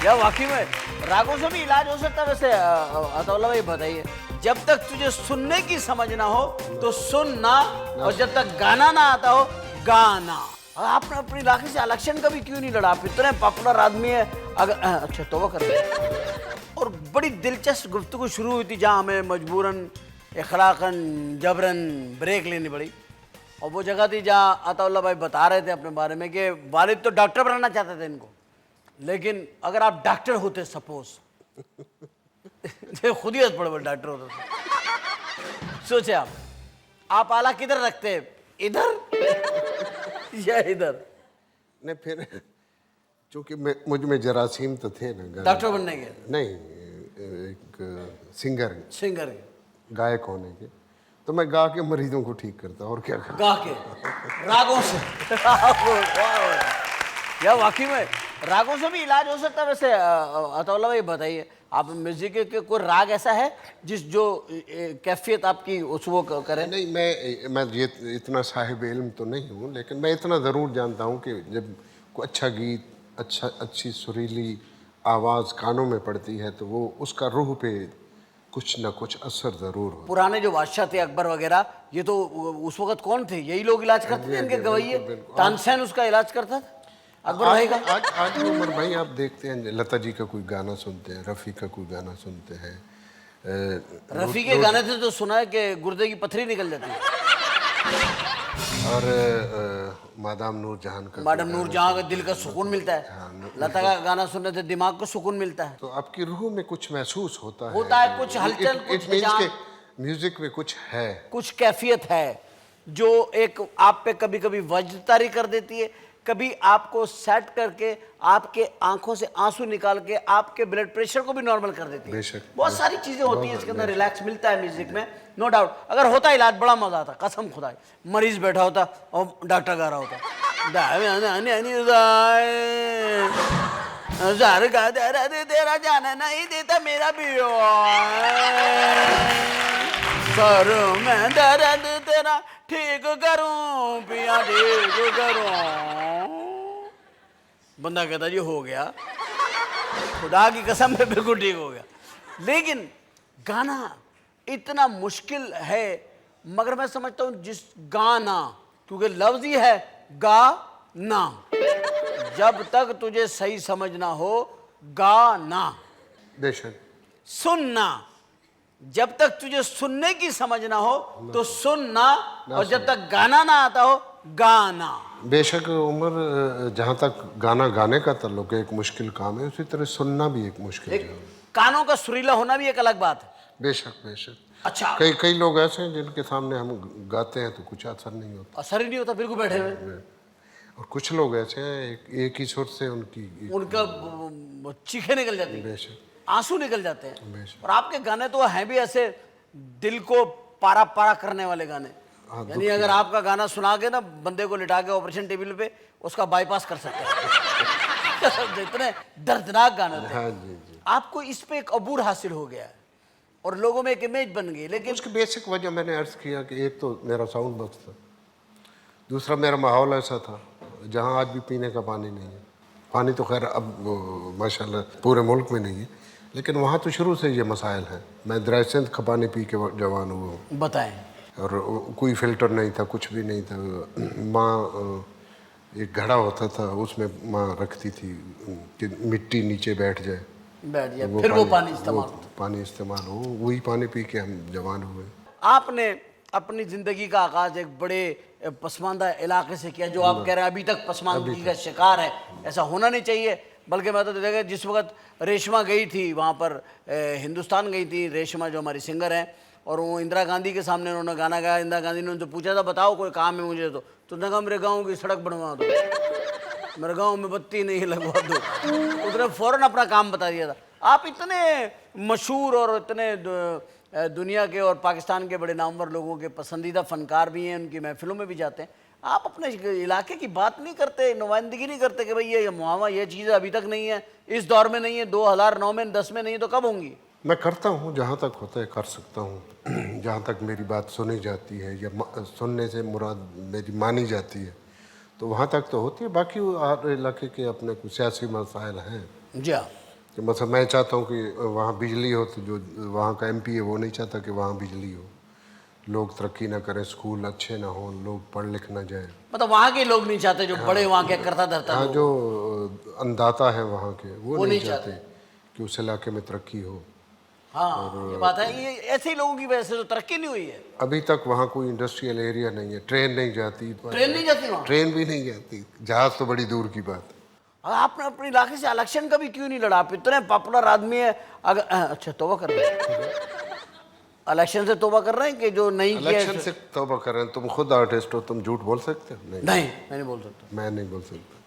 या वाकई में रागों से भी इलाज हो सकता है वैसे। अतौला भाई बताइए, जब तक तुझे सुनने की समझ ना हो तो सुनना, और जब तक गाना ना आता हो गाना। आपने अपने इलाके से इलेक्शन कभी क्यों नहीं लड़ा? आप इतने पॉपुलर आदमी है। अगर अच्छा तौबा कर रहे। और बड़ी दिलचस्प गुफ्तगू शुरू हुई थी जहाँ हमें मजबूरन, इखलाकन, जबरन ब्रेक लेनी पड़ी। और वो जगह थी जहाँ अतौला भाई बता रहे थे अपने बारे में कि वालिद तो डॉक्टर बनाना चाहते थे इनको, लेकिन अगर आप डॉक्टर होते सपोज खुद ही बड़े बड़े डॉक्टर होते थे, सोचे आप आला किधर रखते, इधर या इधर? नहीं फिर चूंकि मुझ में जरासीम तो थे ना, डॉक्टर बनने के नहीं, एक सिंगर गायक होने के, तो मैं गा के मरीजों को ठीक करता, और क्या करता? गा के रागों से। या वाकई में रागों से भी इलाज हो सकता है वैसे। अतौला भाई बताइए, आप म्यूजिक के कोई राग ऐसा है जिस जो कैफियत आपकी उस वो करे? नहीं, मैं ये इतना साहिब इल्म तो नहीं हूँ, लेकिन मैं इतना ज़रूर जानता हूँ कि जब कोई अच्छा गीत, अच्छी सुरीली आवाज़ कानों में पड़ती है तो वो उसका रूह पे कुछ ना कुछ असर ज़रूर हो। पुराने जो बादशाह थे अकबर वगैरह, ये तो उस वक्त कौन थे? यही लोग इलाज करते थे, इनके गवैये। तानसेन उसका इलाज करता था, अकबर भाई का। आज भी उमर भाई आप देखते हैं, लता जी का कोई गाना सुनते हैं, रफ़ी का कोई गाना सुनते हैं। रफ़ी के गाने से तो सुना है कि गुर्दे की पथरी निकल जाती है। और मादाम नूरजहां का दिल का सुकून मिलता है। लता का गाना सुनने से दिमाग को सुकून मिलता है। तो आपकी रूह में कुछ महसूस होता है कुछ हलचल, कुछ म्यूजिक में कुछ है, कुछ कैफियत है जो एक आप पे कभी कभी वज्रतारी कर देती है, कभी आपको सेट करके आपके आंखों से आंसू निकाल के आपके ब्लड प्रेशर को भी नॉर्मल कर देती है। बहुत सारी चीजें होती हैं इसके अंदर, रिलैक्स मिलता है म्यूजिक में, नो डाउट। अगर होता इलाज बड़ा मजा आता, कसम खुदा। मरीज बैठा होता और डॉक्टर गा रहा होता, तेरा जाना नहीं देता मेरा भी सर मैं दर्द तेरा ठीक करूं पिया, ठीक करूं। बंदा कहता जी हो गया, खुदा की कसम है बिल्कुल ठीक हो गया। लेकिन गाना इतना मुश्किल है, मगर मैं समझता हूं जिस गाना, क्योंकि लफ्ज ही है गाना, जब तक तुझे सही समझना हो गाना, बेशक सुनना, जब तक तुझे सुनने की समझ ना हो तो सुनना, और जब तक गाना ना आता हो गाना। बेशक उमर, जहाँ तक गाना गाने का ताल्लुक है एक मुश्किल काम है, उसी तरह सुनना भी एक मुश्किल है। कानों का सुरीला होना भी एक अलग बात है। बेशक बेशक। अच्छा, कई लोग ऐसे हैं जिनके सामने हम गाते हैं तो कुछ असर नहीं होता, असर ही नहीं होता, बिल्कुल बैठे हुए। और कुछ लोग ऐसे हैं एक ही सुर से उनका चीखें निकल जाती है, बेशक आंसू निकल जाते हैं। और आपके गाने तो हैं भी ऐसे दिल को पारा पारा करने वाले गाने। यानी अगर आपका गाना सुना के ना बंदे को लिटा के ऑपरेशन टेबल पे उसका बाईपास कर सकते हैं। इतने दर्दनाक गाने थे। हाँ जी। आपको इस पे एक अबूर हासिल हो गया है और लोगों में एक इमेज बन गई। लेकिन उसकी बेसिक वजह मैंने अर्ज किया कि एक तो मेरा साउंड बॉक्स था, दूसरा मेरा माहौल ऐसा था जहाँ आज भी पीने का पानी नहीं है। पानी तो खैर अब माशाल्लाह पूरे मुल्क में नहीं है, लेकिन वहाँ तो शुरू से ये मसाइल हैं। मैं दरिया सिंध का पानी पी के जवान हुआ हूँ। बताएं। और कोई फिल्टर नहीं था, कुछ भी नहीं था। माँ एक घड़ा होता था, उसमें माँ रखती थी कि मिट्टी नीचे बैठ जाए, फिर वो पानी इस्तेमाल हो। वही पानी पी के हम जवान हुए। आपने अपनी ज़िंदगी का आगाज़ एक बड़े पसमानदा इलाके से किया, जो आप कह रहे हैं अभी तक पसमानदगी का शिकार है। ऐसा होना नहीं चाहिए, बल्कि मैं तो देखा जिस वक्त रेशमा गई थी वहाँ पर, हिंदुस्तान गई थी रेशमा जो हमारी सिंगर हैं, और वो इंदिरा गांधी के सामने उन्होंने गाना गाया। इंदिरा गांधी ने उनसे पूछा था बताओ कोई काम है मुझे, तो उसने कहा मेरे गाँव की सड़क बनवा दो, मेरे गाँव में बत्ती नहीं लगवा दो। उसने फ़ौरन अपना काम बता दिया था। आप इतने मशहूर और इतने दुनिया के और पाकिस्तान के बड़े नामवर लोगों के पसंदीदा फ़नकार भी हैं, उनकी महफिलों में भी जाते हैं, आप अपने इलाके की बात नहीं करते, नुमाइंदगी नहीं करते कि भाई ये मुआवजा, ये चीज़ें अभी तक नहीं है, इस दौर में नहीं है, 2009 में 10 में नहीं, तो कब होंगी? मैं करता हूँ, जहाँ तक होता है कर सकता हूँ। जहाँ तक मेरी बात सुनी जाती है या सुनने से मुराद मेरी मानी जाती है तो वहाँ तक तो होती है। बाकी वो हर इलाके के अपने कुछ सियासी मसाइल हैं जी हाँ। कि मतलब मैं चाहता हूँ कि वहाँ बिजली हो, तो जो वहाँ का एमपी है वो नहीं चाहता कि वहाँ बिजली हो, लोग तरक्की ना करें, स्कूल अच्छे ना हो, लोग पढ़ लिख ना जाए। मतलब वहाँ के लोग नहीं चाहते, जो बड़े वहाँ के करता धरता हाँ, लोग, जो अन्नदाता हैं वहाँ के वो नहीं नहीं चाहते कि उस इलाके में तरक्की हो। हाँ ये बात है। ये ऐसे ही लोगों की वजह से तो तरक्की नहीं हुई है। अभी तक वहाँ कोई इंडस्ट्रियल एरिया नहीं है, ट्रेन नहीं जाती, ट्रेन नहीं जाती वहाँ। ट्रेन भी नहीं जाती, जहाज तो बड़ी दूर की बात है। और आपने अपने इलाके से इलेक्शन का भी क्यों नहीं लड़ा? आप इतने पॉपुलर आदमी है। अगर अच्छा तौबा कर रहे हैं, इलेक्शन से तौबा कर रहे हैं कि जो नहीं किया इलेक्शन से तौबा कर रहे हैं? तुम खुद आर्टिस्ट हो, तुम झूठ बोल सकते हो? नहीं, नहीं मैं नहीं बोल सकता। मैं नहीं बोल सकता।